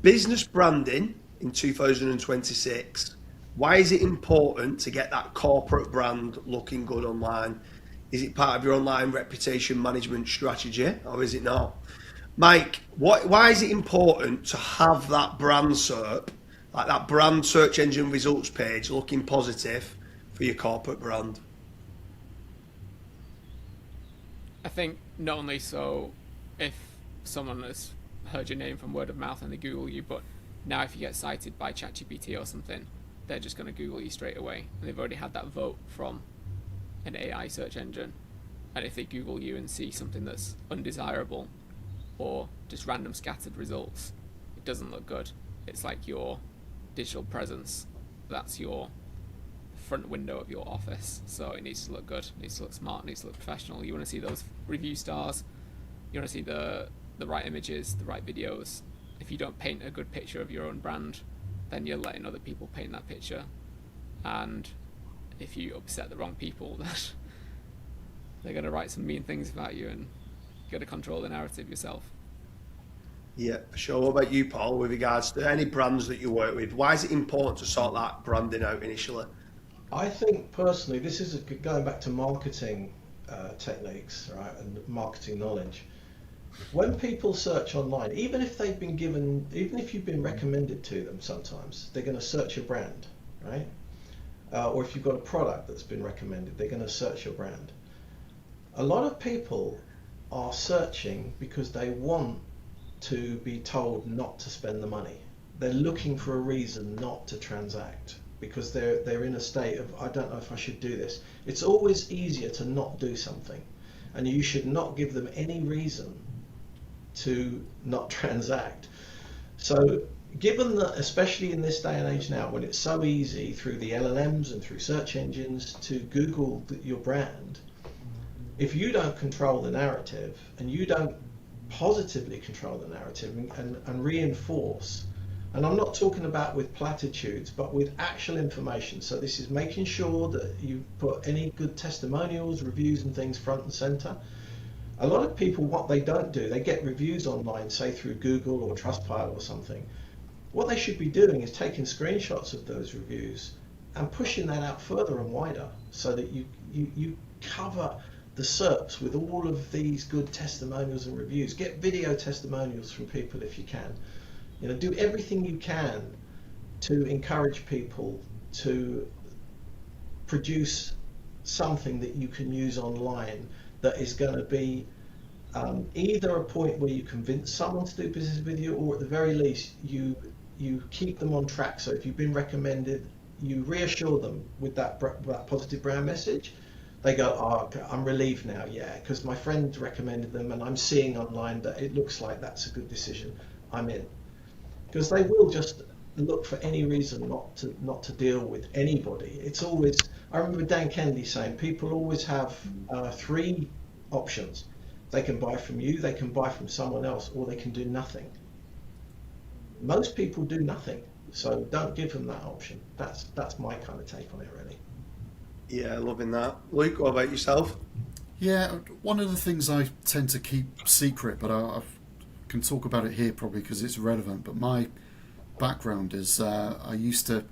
business branding in 2026, why is it important to get that corporate brand looking good online? Is it part of your online reputation management strategy, or is it not? Mike, why is it important to have that brand SERP, like that brand search engine results page, looking positive for your corporate brand? I think not only so if someone has heard your name from word of mouth and they Google you, but now if you get cited by ChatGPT or something, they're just going to Google you straight away. And they've already had that vote from an AI search engine. And if they Google you and see something that's undesirable or just random scattered results, it doesn't look good. It's like your digital presence. That's your front window of your office. So it needs to look good, it needs to look smart, it needs to look professional. You want to see those review stars, you want to see the right images, the right videos. If you don't paint a good picture of your own brand, then you're letting other people paint that picture. And if you upset the wrong people, then they're going to write some mean things about you, and you got to control the narrative yourself. Yeah, sure. What about you, Paul, with regards to any brands that you work with? Why is it important to sort that branding out initially? I think personally, this is going back to marketing techniques, right, and marketing knowledge. When people search online, even if you've been recommended to them, sometimes they're going to search your brand, right? Or if you've got a product that's been recommended, they're going to search your brand. A lot of people are searching because they want to be told not to spend the money. They're looking for a reason not to transact because they're in a state of, I don't know if I should do this. It's always easier to not do something, and you should not give them any reason to not transact. So given that, especially in this day and age now, when it's so easy through the LLMs and through search engines to Google your brand, if you don't control the narrative and you don't positively control the narrative and reinforce, and I'm not talking about with platitudes, but with actual information. So this is making sure that you put any good testimonials, reviews and things front and center. A lot of people, what they don't do, they get reviews online, say through Google or Trustpilot or something. What they should be doing is taking screenshots of those reviews and pushing that out further and wider so that you cover the SERPs with all of these good testimonials and reviews. Get video testimonials from people if you can. You know, do everything you can to encourage people to produce something that you can use online that is going to be either a point where you convince someone to do business with you, or at the very least you keep them on track. So if you've been recommended, you reassure them with that positive brand message. They go, oh, I'm relieved now, yeah, because my friend recommended them and I'm seeing online that it looks like that's a good decision. I'm in. Because they will just look for any reason not to deal with anybody. It's always, I remember Dan Kennedy saying, people always have three options. They can buy from you, they can buy from someone else, or they can do nothing. Most people do nothing, so don't give them that option. That's my kind of take on it, really. Yeah, loving that. Luke, what about yourself? Yeah, one of the things I tend to keep secret, but I can talk about it here probably because it's relevant, but my background is I used to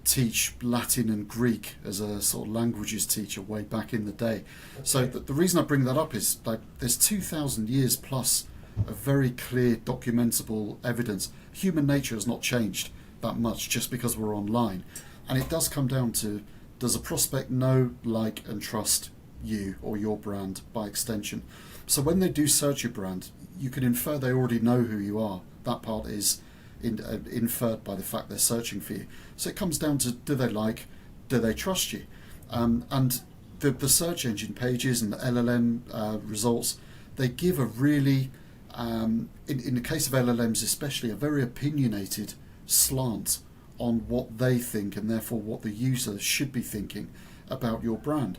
teach Latin and Greek as a sort of languages teacher way back in the day. So the reason I bring that up is like there's 2,000 years plus of very clear documentable evidence. Human nature has not changed that much just because we're online, and it does come down to, does a prospect know, like and trust you or your brand by extension? So when they do search your brand, you can infer they already know who you are. That part is inferred by the fact they're searching for you. So it comes down to, do they like, do they trust you? And the search engine pages and the LLM results, they give a really, in the case of LLMs especially, a very opinionated slant on what they think and therefore what the user should be thinking about your brand.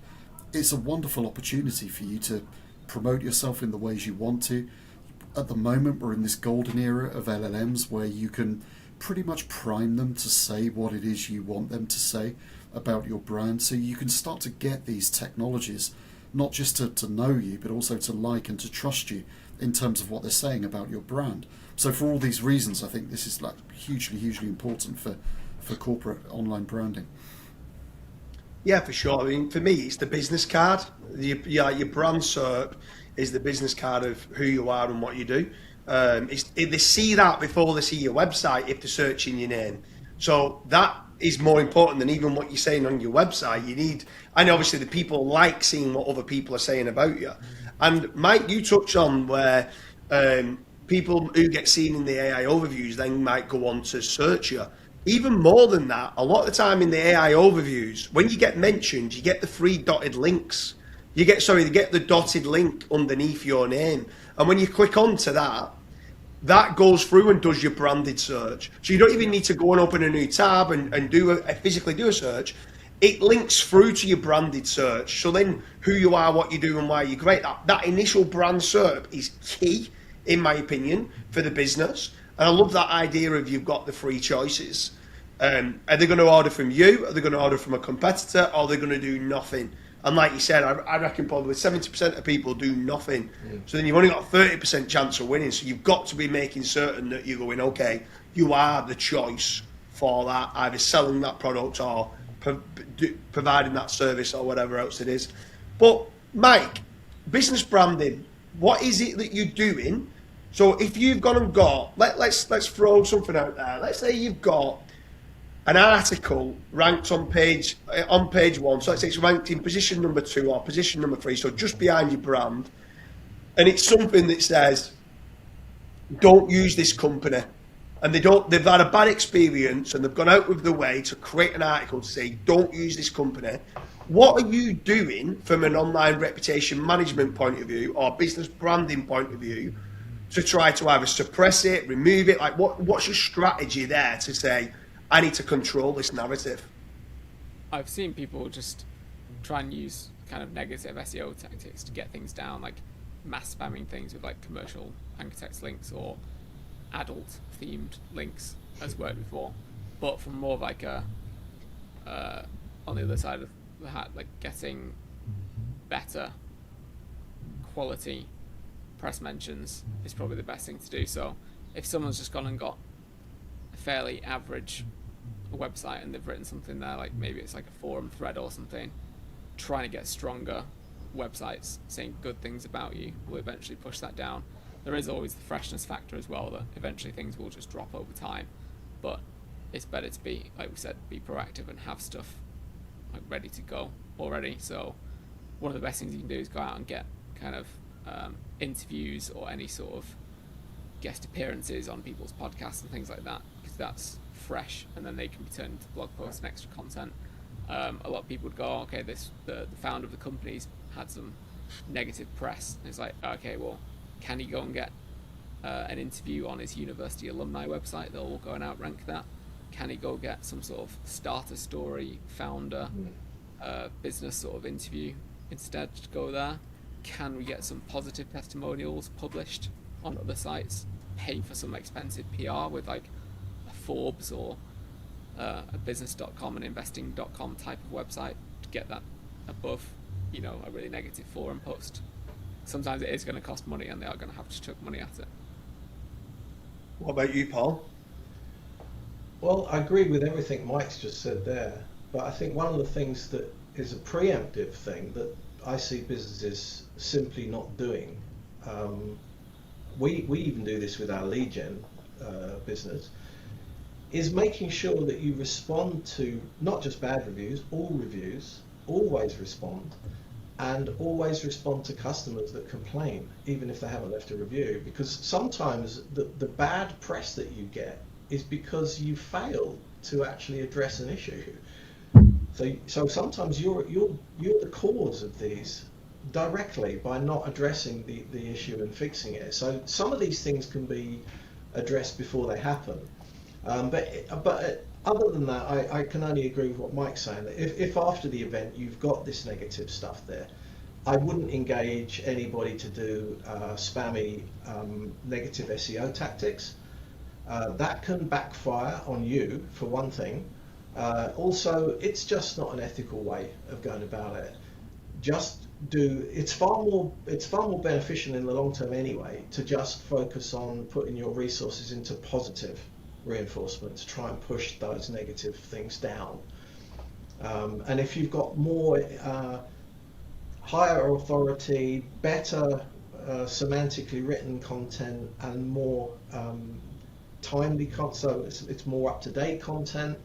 It's a wonderful opportunity for you to promote yourself in the ways you want to. At the moment, we're in this golden era of LLMs where you can pretty much prime them to say what it is you want them to say about your brand. So you can start to get these technologies, not just to know you, but also to like and to trust you in terms of what they're saying about your brand. So for all these reasons, I think this is like hugely important for corporate online branding. Yeah, for sure. I mean, for me, it's the business card. Your brand SERP is the business card of who you are and what you do. They see that before they see your website if they're searching your name. So that is more important than even what you're saying on your website. And obviously the people like seeing what other people are saying about you. And Mike, you touch on where people who get seen in the AI overviews then might go on to search you. Even more than that, a lot of the time in the AI overviews, when you get mentioned, you get the 3 dotted links. They get the dotted link underneath your name. And when you click onto that, that goes through and does your branded search. So you don't even need to go and open a new tab and physically do a search. It links through to your branded search. So then who you are, what you do, and why you're great. That initial brand SERP is key, in my opinion, for the business. And I love that idea of you've got the 3 choices. Are they going to order from you? Are they going to order from a competitor? Or are they going to do nothing? And like you said, I reckon probably 70% of people do nothing. So then you've only got a 30% chance of winning. So you've got to be making certain that you're going, okay, you are the choice for that, either selling that product or providing that service or whatever else it is. But Mike, business branding, what is it that you're doing? So if you've gone and got, let's throw something out there. Let's say you've got an article ranked on page 1. So let's say it's ranked in position number 2 or position number 3, so just behind your brand. And it's something that says, don't use this company. And they've had a bad experience and they've gone out of the way to create an article to say, don't use this company. What are you doing from an online reputation management point of view or business branding point of view to try to either suppress it, remove it? Like what's your strategy there to say, I need to control this narrative? I've seen people just try and use kind of negative SEO tactics to get things down, like mass spamming things with like commercial anchor text links or adult themed links as worked before, but from more of like a on the other side of the hat, like getting better quality press mentions is probably the best thing to do. So if someone's just gone and got a fairly average website and they've written something there, like maybe it's like a forum thread or something, trying to get stronger websites saying good things about you will eventually push that down. There is always the freshness factor as well, that eventually things will just drop over time, but it's better to be, like we said, be proactive and have stuff like ready to go already. So one of the best things you can do is go out and get kind of interviews or any sort of guest appearances on people's podcasts and things like that, because that's fresh and then they can be turned into blog posts and extra content. A lot of people would go, okay, the founder of the company's had some negative press, and it's like, okay, well, can he go and get an interview on his university alumni website? They'll all go and outrank that. Can he go get some sort of starter story founder business sort of interview instead to go there? Can we get some positive testimonials published on other sites? Pay for some expensive PR with like a Forbes or a business.com and investing.com type of website to get that above, a really negative forum post. Sometimes it is going to cost money and they are going to have to chuck money at it. What about you, Paul? Well, I agree with everything Mike's just said there, but I think one of the things that is a preemptive thing that I see businesses simply not doing, we even do this with our lead gen business, is making sure that you respond to not just bad reviews, all reviews, always respond, and always respond to customers that complain, even if they haven't left a review, because sometimes the bad press that you get is because you fail to actually address an issue. So sometimes you're the cause of these directly by not addressing the issue and fixing it. So some of these things can be addressed before they happen. But other than that, I can only agree with what Mike's saying. That if after the event you've got this negative stuff there, I wouldn't engage anybody to do spammy negative SEO tactics. That can backfire on you, for one thing. Also, it's just not an ethical way of going about it. Just it's far more beneficial in the long term anyway to just focus on putting your resources into positive reinforcement to try and push those negative things down. And if you've got more higher authority, better semantically written content, and more timely content, so it's more up-to-date content,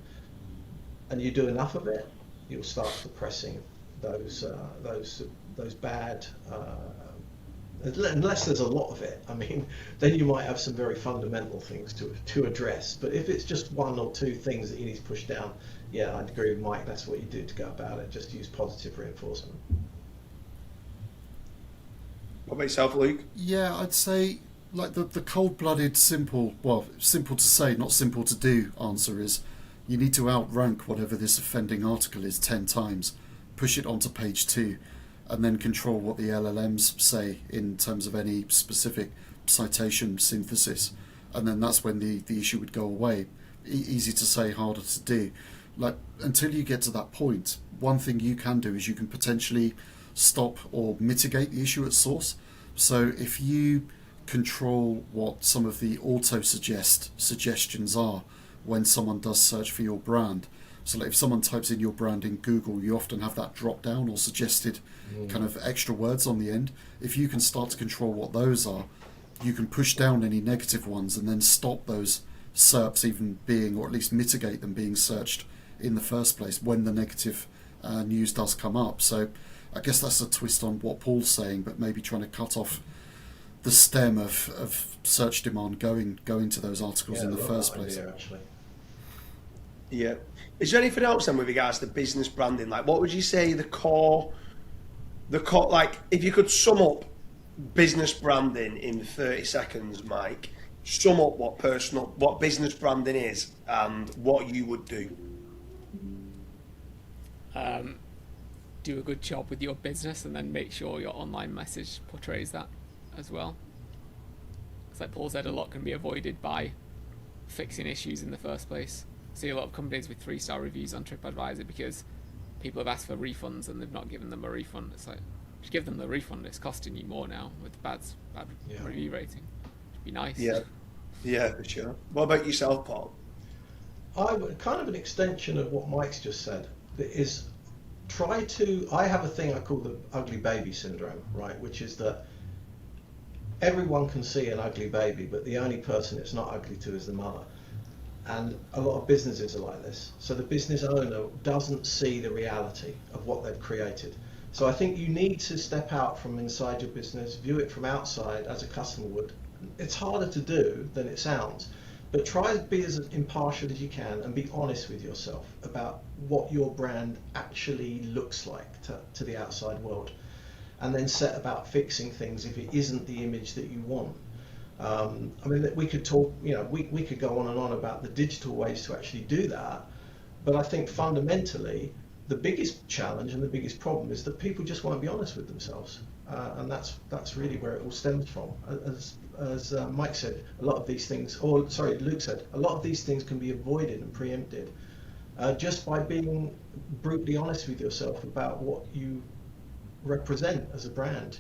and you do enough of it, you'll start suppressing those bad, unless there's a lot of it. I mean, then you might have some very fundamental things to address. But if it's just one or two things that you need to push down, yeah, I'd agree with Mike. That's what you do to go about it. Just use positive reinforcement. What about yourself, Luke? Yeah, I'd say like the cold-blooded, simple to say, not simple to do answer is you need to outrank whatever this offending article is 10 times, push it onto page 2, and then control what the LLMs say in terms of any specific citation synthesis. And then that's when the issue would go away. Easy to say, harder to do. Like, until you get to that point, one thing you can do is you can potentially stop or mitigate the issue at source. So if you control what some of the autosuggest suggestions are when someone does search for your brand. So like if someone types in your brand in Google, you often have that drop down or suggested kind of extra words on the end. If you can start to control what those are, you can push down any negative ones and then stop those SERPs even being, or at least mitigate them being searched in the first place when the negative news does come up. So I guess that's a twist on what Paul's saying, but maybe trying to cut off the stem of search demand going to those articles in the first place. Idea, actually. Yeah. Is there anything else then with regards to business branding? Like, what would you say the core, like, if you could sum up business branding in 30 seconds, Mike, sum up what business branding is and what you would do. Do a good job with your business and then make sure your online message portrays that as well. It's like Paul said, a lot can be avoided by fixing issues in the first place. I see a lot of companies with 3-star reviews on TripAdvisor because people have asked for refunds and they've not given them a refund. It's like, just give them the refund. It's costing you more now with bad review rating. It'd be nice. Yeah, for sure. What about yourself, Paul? Kind of an extension of what Mike's just said is I have a thing I call the ugly baby syndrome, right? Which is that everyone can see an ugly baby, but the only person it's not ugly to is the mother. And a lot of businesses are like this. So the business owner doesn't see the reality of what they've created. So I think you need to step out from inside your business, view it from outside as a customer would. It's harder to do than it sounds, but try to be as impartial as you can and be honest with yourself about what your brand actually looks like to the outside world. And then set about fixing things if it isn't the image that you want. I mean, we could talk, we could go on and on about the digital ways to actually do that, but I think fundamentally the biggest challenge and the biggest problem is that people just won't be honest with themselves, and that's really where it all stems from. As Mike said, a lot of these things, Luke said, a lot of these things can be avoided and preempted just by being brutally honest with yourself about what you represent as a brand.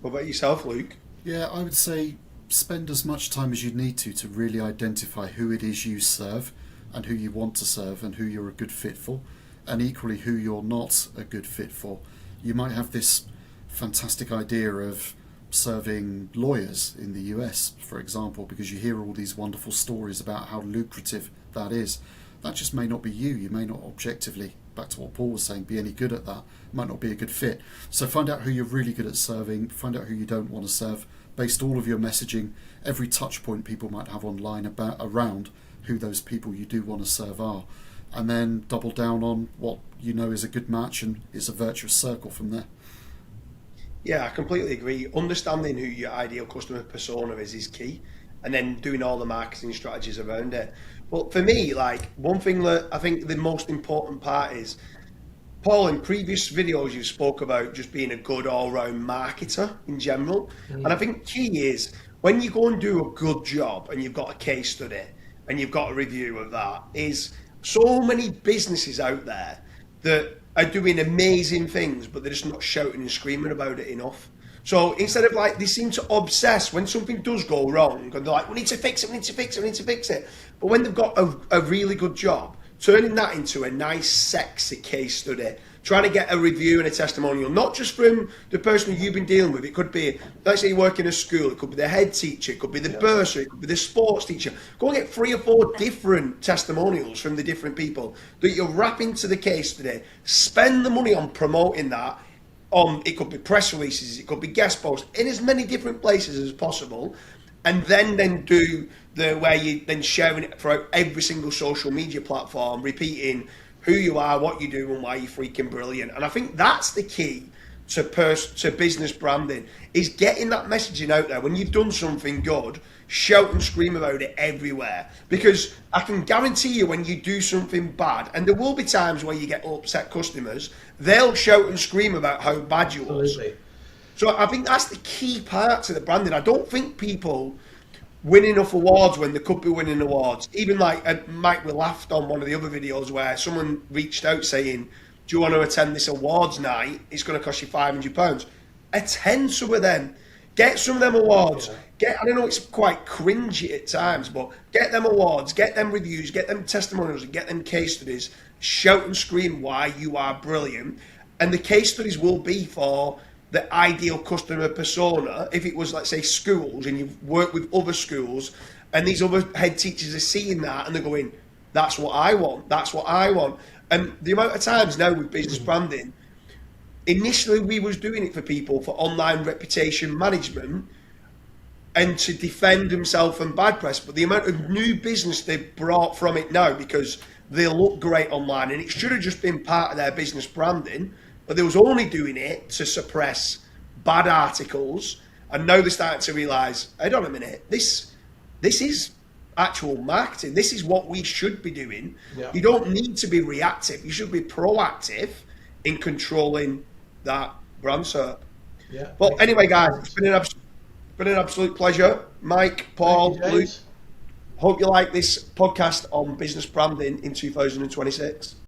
What about yourself, Luke? Yeah, I would say spend as much time as you need to really identify who it is you serve and who you want to serve and who you're a good fit for, and equally who you're not a good fit for. You might have this fantastic idea of serving lawyers in the US, for example, because you hear all these wonderful stories about how lucrative that is. That just may not be you. You may not objectively, back to what Paul was saying, be any good at that. It might not be a good fit. So find out who you're really good at serving, find out who you don't want to serve, based all of your messaging, every touch point people might have online around who those people you do want to serve are, and then double down on what you know is a good match, and it's a virtuous circle from there. Yeah, I completely agree. Understanding who your ideal customer persona is key, and then doing all the marketing strategies around it. But for me, like, one thing that I think the most important part is, Paul, in previous videos you spoke about just being a good all-round marketer in general. And I think key is when you go and do a good job and you've got a case study and you've got a review of that, is so many businesses out there that are doing amazing things, but they're just not shouting and screaming about it enough. So instead of like, they seem to obsess when something does go wrong, and they're like, we need to fix it, we need to fix it, we need to fix it. But when they've got a really good job, turning that into a nice, sexy case study, trying to get a review and a testimonial, not just from the person who you've been dealing with. It could be, let's say you work in a school, it could be the head teacher, it could be the bursar, it could be the sports teacher. Go and get 3 or 4 different testimonials from the different people that you'll wrap into the case today. Spend the money on promoting that. It could be press releases, it could be guest posts, in as many different places as possible, and then do the where you then sharing it throughout every single social media platform, repeating who you are, what you do, and why you're freaking brilliant. And I think that's the key to business branding, is getting that messaging out there. When you've done something good, shout and scream about it everywhere. Because I can guarantee you, when you do something bad, and there will be times where you get upset customers, they'll shout and scream about how bad you are. So I think that's the key part to the branding. I don't think people win enough awards when they could be winning awards. Even like Mike, we laughed on one of the other videos where someone reached out saying, do you want to attend this awards night? It's going to cost you £500. Attend some of them. Get some of them awards. I don't know, it's quite cringy at times, but get them awards, get them reviews, get them testimonials, and get them case studies. Shout and scream why you are brilliant. And the case studies will be for the ideal customer persona. If it was, let's say, schools, and you've worked with other schools, and these other head teachers are seeing that and they're going, that's what I want, that's what I want. And the amount of times now with business branding, initially we was doing it for people for online reputation management and to defend themselves from bad press, but the amount of new business they've brought from it now, because they look great online, and it should have just been part of their business branding, but they was only doing it to suppress bad articles, and now they're starting to realise, hold on a minute, this is actual marketing. This is what we should be doing. You don't need to be reactive. You should be proactive in controlling that brand SERP. But anyway, guys, it's been an absolute pleasure. Mike, Paul, Luke, hope you like this podcast on business branding in 2026.